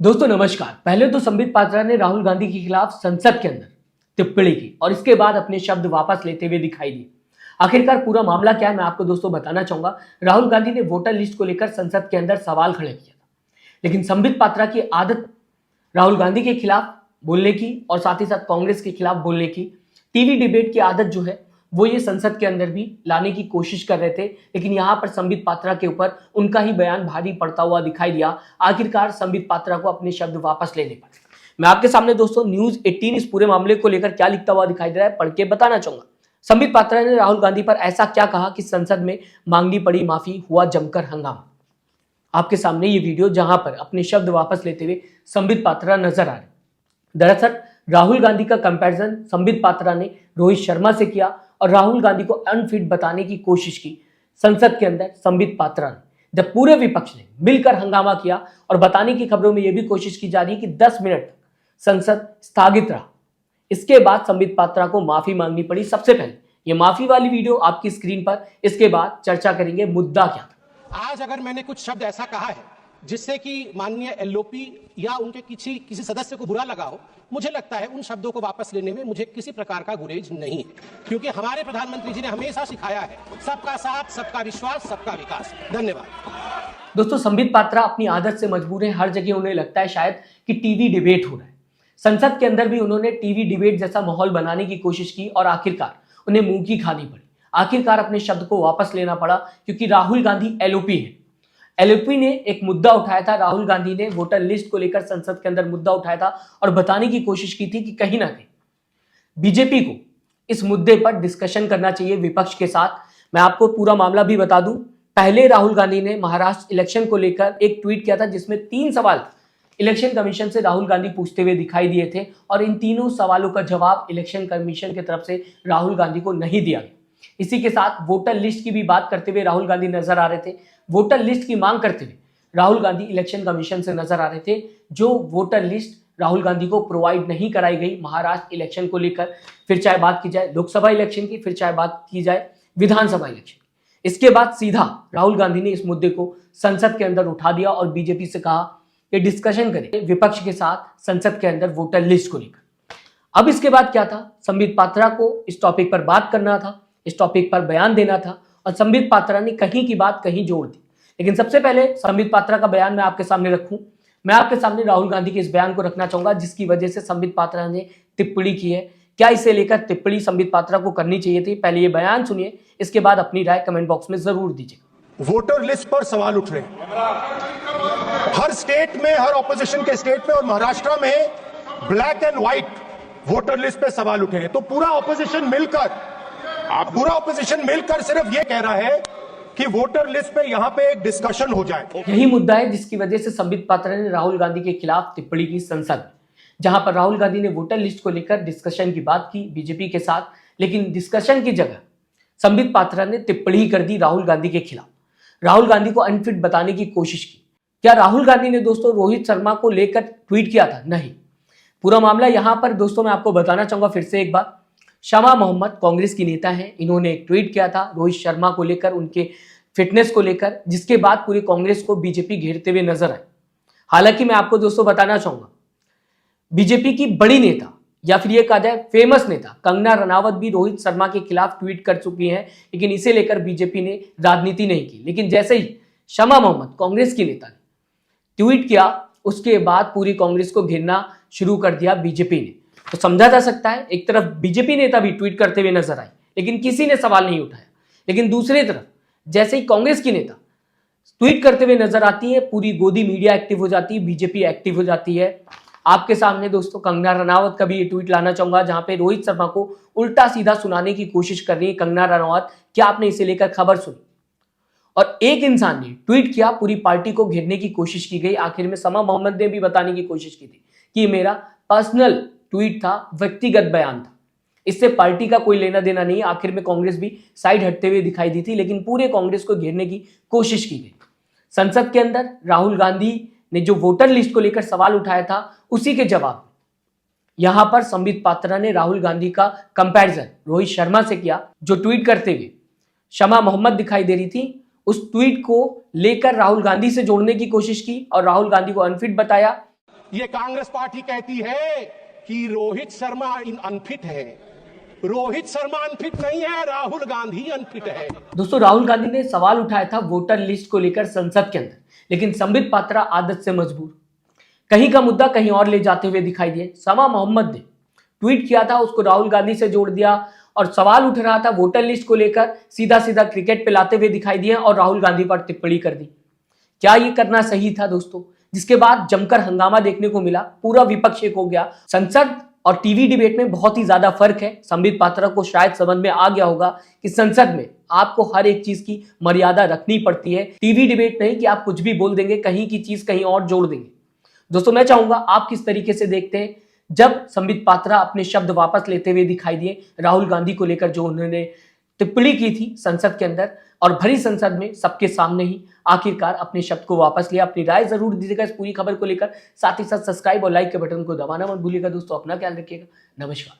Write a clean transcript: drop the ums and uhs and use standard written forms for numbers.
दोस्तों नमस्कार। पहले तो संबित पात्रा ने राहुल गांधी के खिलाफ संसद के अंदर टिप्पणी की और इसके बाद अपने शब्द वापस लेते हुए दिखाई दिए। आखिरकार पूरा मामला क्या है मैं आपको दोस्तों बताना चाहूंगा। राहुल गांधी ने वोटर लिस्ट को लेकर संसद के अंदर सवाल खड़े किया था, लेकिन संबित पात्रा की आदत राहुल गांधी के खिलाफ बोलने की और साथ ही साथ कांग्रेस के खिलाफ बोलने की, टीवी डिबेट की आदत जो है वो ये संसद के अंदर भी लाने की कोशिश कर रहे थे, लेकिन यहां पर संबित पात्रा के ऊपर उनका ही बयान भारी पड़ता हुआ दिखाई दिया। आखिरकार संबित पात्रा को अपने शब्द वापस लेने पड़े। मैं आपके सामने दोस्तों न्यूज 18 इस पूरे मामले को लेकर क्या लिखता हुआ दिखाई दे रहा है पढ़ के बताना चाहूंगा। संबित पात्रा ने राहुल गांधी पर ऐसा क्या कहा कि संसद में मांगनी पड़ी माफी, हुआ जमकर हंगामा। आपके सामने ये वीडियो जहां पर अपने शब्द वापस लेते हुए संबित पात्रा नजर आ रहे। दरअसल राहुल गांधी का कंपैरिजन संबित पात्रा ने रोहित शर्मा से किया और राहुल गांधी को अनफिट बताने की कोशिश की संसद के अंदर संबित पात्रा ने, जब पूरे विपक्ष ने मिलकर हंगामा किया और बताने की खबरों में यह भी कोशिश की जा रही है कि 10 मिनट संसद स्थगित रहा। इसके बाद संबित पात्रा को माफी मांगनी पड़ी। सबसे पहले ये माफी वाली वीडियो आपकी स्क्रीन पर, इसके बाद चर्चा करेंगे मुद्दा क्या था। आज अगर मैंने कुछ शब्द ऐसा कहा है जिससे कि माननीय एलओपी या उनके किसी सदस्य को बुरा लगा हो, मुझे लगता है उन शब्दों को वापस लेने में मुझे किसी प्रकार का गुरेज नहीं है, क्योंकि हमारे प्रधानमंत्री जी ने हमेशा सिखाया है सबका साथ, सबका विश्वास, सबका विकास। धन्यवाद। दोस्तों संबित पात्रा अपनी आदत से मजबूर है। हर जगह उन्हें लगता है शायद कि टीवी डिबेट हो रहा है। संसद के अंदर भी उन्होंने टीवी डिबेट जैसा माहौल बनाने की कोशिश की और आखिरकार उन्हें मुंह की खानी पड़ी। आखिरकार अपने शब्द को वापस लेना पड़ा, क्योंकि राहुल गांधी एलओपी है। एलओपी ने एक मुद्दा उठाया था। राहुल गांधी ने वोटर लिस्ट को लेकर संसद के अंदर मुद्दा उठाया था और बताने की कोशिश की थी कि कहीं ना कहीं बीजेपी को इस मुद्दे पर डिस्कशन करना चाहिए विपक्ष के साथ। मैं आपको पूरा मामला भी बता दूं। पहले राहुल गांधी ने महाराष्ट्र इलेक्शन को लेकर एक ट्वीट किया था जिसमें 3 सवाल इलेक्शन कमीशन से राहुल गांधी पूछते हुए दिखाई दिए थे और इन तीनों सवालों का जवाब इलेक्शन कमीशन की तरफ से राहुल गांधी को नहीं दिया गया। इसी के साथ वोटर लिस्ट की भी बात करते हुए राहुल गांधी नजर आ रहे थे। वोटर लिस्ट की मांग करते हुए राहुल गांधी इलेक्शन कमीशन से नजर आ रहे थे, जो वोटर लिस्ट राहुल गांधी को प्रोवाइड नहीं कराई गई महाराष्ट्र इलेक्शन को लेकर। फिर चाहे बात की जाए लोकसभा इलेक्शन की, फिर चाहे बात की जाए विधानसभा इलेक्शन की। इसके बाद सीधा राहुल गांधी ने इस मुद्दे को संसद के अंदर उठा दिया और बीजेपी से कहा कि डिस्कशन करें विपक्ष के साथ संसद के अंदर वोटर लिस्ट को लेकर। अब इसके बाद क्या था, संबित पात्रा को इस टॉपिक पर बात करना था, इस टॉपिक पर बयान देना था और संबित पात्रा ने कहीं की बात कहीं जोड़ दी। लेकिन सबसे पहले संबित पात्रा का बयान मैं आपके सामने रखूं। मैं आपके सामने राहुल गांधी के इस बयान को रखना चाहूंगा जिसकी वजह से संबित पात्रा ने टिप्पणी की है। क्या इसे लेकर टिप्पणी संबित पात्रा को करनी चाहिए थी? पहले ये बयान सुनिए, इसके बाद अपनी राय कमेंट बॉक्स में जरूर दीजिए। वोटर लिस्ट पर सवाल उठ रहे हर स्टेट में, हर ऑपोजिशन के स्टेट में और महाराष्ट्र में black and white voter list पे सवाल उठे हैं। तो पूरा ऑपोजिशन मिलकर सिर्फ ये कह रहा है कि वोटर लिस्ट पे यहां पे एक डिस्कशन हो जाए। यही मुद्दा है जिसकी वजह से संबित पात्रा ने राहुल गांधी के खिलाफ टिप्पणी की संसद में, जहां पर राहुल गांधी ने वोटर लिस्ट को लेकर डिस्कशन की बात की बीजेपी के साथ, लेकिन डिस्कशन की जगह संबित पात्रा ने टिप्पणी कर दी राहुल गांधी के खिलाफ। राहुल गांधी को अनफिट बताने की कोशिश की। क्या राहुल गांधी ने दोस्तों रोहित शर्मा को लेकर ट्वीट किया था? नहीं। पूरा मामला यहां पर दोस्तों मैं आपको बताना चाहूंगा फिर से एक बार। शमा मोहम्मद कांग्रेस की नेता हैं, इन्होंने एक ट्वीट किया था रोहित शर्मा को लेकर, उनके फिटनेस को लेकर, जिसके बाद पूरी कांग्रेस को बीजेपी घेरते हुए नजर आए। हालांकि मैं आपको दोस्तों बताना चाहूंगा बीजेपी की बड़ी नेता या फिर ये कहा जाए फेमस नेता कंगना रनावत भी रोहित शर्मा के खिलाफ ट्वीट कर चुकी हैं, लेकिन इसे लेकर बीजेपी ने राजनीति नहीं की। लेकिन जैसे ही शमा मोहम्मद कांग्रेस की नेता ने ट्वीट किया, उसके बाद पूरी कांग्रेस को घेरना शुरू कर दिया बीजेपी ने। तो समझा जा सकता है एक तरफ बीजेपी नेता भी ट्वीट करते हुए नजर आए, लेकिन किसी ने सवाल नहीं उठाया। लेकिन दूसरी तरफ जैसे ही कांग्रेस की नेता ट्वीट करते हुए नजर आती है, पूरी गोदी मीडिया एक्टिव हो जाती है, बीजेपी एक्टिव हो जाती है। आपके सामने दोस्तों कंगना रनावत का भी ये ट्वीट लाना चाहूंगा, जहां पे रोहित शर्मा को उल्टा सीधा सुनाने की कोशिश कर रही है कंगना रनावत। क्या आपने इसे लेकर खबर सुनी? और एक इंसान ने ट्वीट किया, पूरी पार्टी को घेरने की कोशिश की गई। आखिर में शमा मोहम्मद ने भी बताने की कोशिश की थी कि मेरा पर्सनल ट्वीट था, व्यक्तिगत बयान था, इससे पार्टी का कोई लेना देना नहीं। आखिर में कांग्रेस भी साइड हटते हुए दिखाई दी थी, लेकिन पूरे कांग्रेस को घेरने की कोशिश की गई। संसद के अंदर राहुल गांधी ने जो वोटर लिस्ट को लेकर सवाल उठाया था, उसी के जवाब यहां पर संबित पात्रा ने राहुल गांधी का कंपैरिजन रोहित शर्मा से किया, जो ट्वीट करते हुए शमा मोहम्मद दिखाई दे रही थी। उस ट्वीट को लेकर राहुल गांधी से जोड़ने की कोशिश की और राहुल गांधी को अनफिट बताया। ये कांग्रेस पार्टी कहती है कि रोहित शर्मा अनफिट है। रोहित शर्मा अनफिट नहीं है, राहुल गांधी अनफिट है। दोस्तों, राहुल गांधी ने सवाल उठाया था वोटर लिस्ट को लेकर संसद के अंदर, लेकिन संबित पात्रा आदत से मजबूर, कहीं का मुद्दा कहीं और ले जाते हुए दिखाई दिए। समा मोहम्मद ने ट्वीट किया था, उसको राहुल गांधी से जोड़ दिया और सवाल उठ रहा था वोटर लिस्ट को लेकर, सीधा सीधा क्रिकेट पे लाते हुए दिखाई दिए और राहुल गांधी पर टिप्पणी कर दी। क्या ये करना सही था दोस्तों? जिसके बाद जमकर हंगामा देखने को मिला, पूरा विपक्ष एक हो गया। संसद और टीवी डिबेट में बहुत ही ज्यादा फर्क है। संबित पात्रा को शायद समझ में आ गया होगा कि संसद में आपको हर एक चीज की मर्यादा रखनी पड़ती है। टीवी डिबेट नहीं कि आप कुछ भी बोल देंगे, कहीं की चीज कहीं और जोड़ देंगे। दोस्तों, मैं चाहूंगा आप किस तरीके से देखते हैं जब संबित पात्रा अपने शब्द वापस लेते हुए दिखाई दिए राहुल गांधी को लेकर, जो उन्होंने टिप्पणी की थी संसद के अंदर और भरी संसद में सबके सामने ही आखिरकार अपने शब्द को वापस लिया। अपनी राय जरूर दीजिएगा इस पूरी खबर को लेकर, साथ ही साथ सब्सक्राइब और लाइक के बटन को दबाना मत भूलिएगा। दोस्तों, अपना ख्याल रखिएगा। नमस्कार।